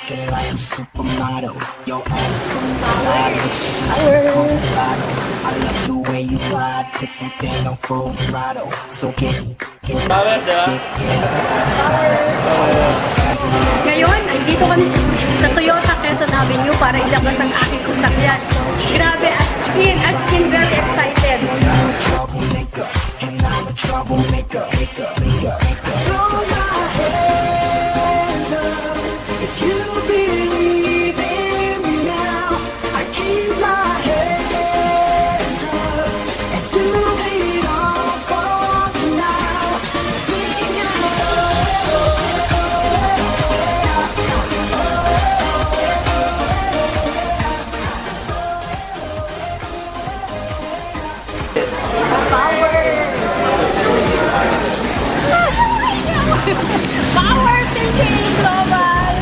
looking like a supermodel. Your ass from the side looks just like a Colorado. I love the way you ride, put that thing on full throttle. So get Power, di ba? Ngayon, dito kami sa Toyota Quezon Avenue para ilabas ang aking sasakyan. Grabe, as in very excited. troublemaker, and I'm a troublemaker. Throw my hands up if you believe in me now. I keep my hands up and do it all for now. Sing Power TV Global!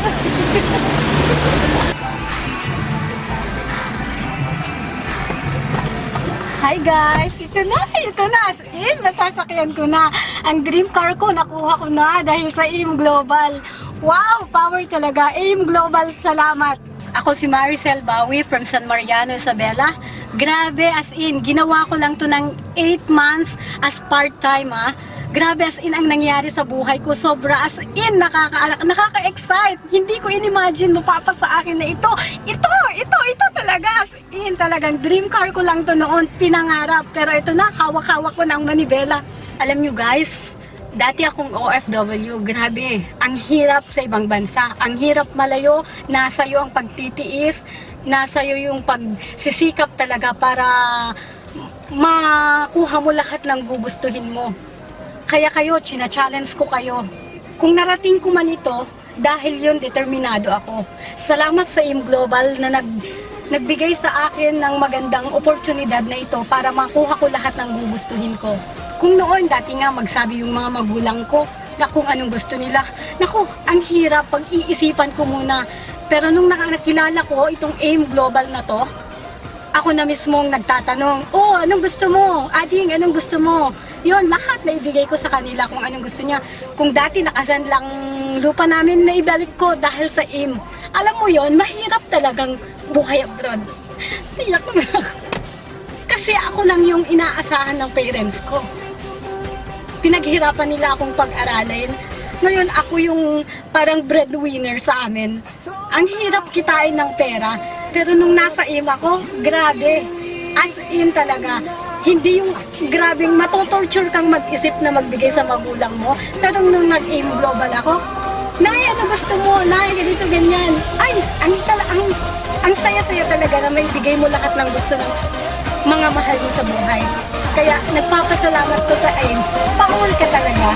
Hi guys! Ito na! As in, masasakyan ko na. Ang dream car ko, nakuha ko na dahil sa AIM Global. Wow! Power talaga! AIM Global, salamat! Ako si Maricel Bawi from San Mariano, Isabela. Grabe, as in, ginawa ko lang to ng 8 months as part-time, ha. Grabe, as in, ang nangyari sa buhay ko. Sobra, as in, nakaka-excite. Hindi ko in-imagine mapapasa sa akin na ito talaga. As in, talagang dream car ko lang to noon, pinangarap. Pero ito na, hawak-hawak ko ng manibela. Alam nyo guys, dati akong OFW, grabe, ang hirap sa ibang bansa. Ang hirap malayo, nasa iyo ang pagtitiis, nasa iyo yung pagsisikap talaga para makuha mo lahat ng gugustuhin mo. Kaya kayo, china-challenge ko kayo. Kung narating ko man ito, dahil yun, determinado ako. Salamat sa AIM Global na nagbigay sa akin ng magandang oportunidad na ito para makuha ko lahat ng gugustuhin ko. Kung noon, dati nga magsabi yung mga magulang ko na kung anong gusto nila. Naku, ang hirap, pag-iisipan ko muna. Pero nung nakakilala ko itong AIM Global na to, ako na mismong nagtatanong, oh, anong gusto mo? Ading, anong gusto mo? Yun, lahat na ibigay ko sa kanila kung anong gusto niya. Kung dati nakasan lang lupa namin, na ibalik ko dahil sa AIM. Alam mo yon, mahirap talagang buhay abroad. Tiyak naman ako. Kasi ako lang yung inaasahan ng parents ko. Pinaghirapan nila akong pag-aralin. Ngayon ako yung parang breadwinner sa amin. Ang hirap kitain ng pera. Pero nung nasa AIM ako, grabe. As in talaga. Hindi yung grabing matotorture kang mag-isip na magbigay sa magulang mo. Pero nung nag-AIM Global ako, Nay, ano gusto mo? Nay, ganito, ganyan. Ay, ang saya-saya talaga na may bigay mo lahat ng gusto ng mga mahal mo sa buhay. Kaya nagpapasalamat ko sa AIM. Power ka talaga.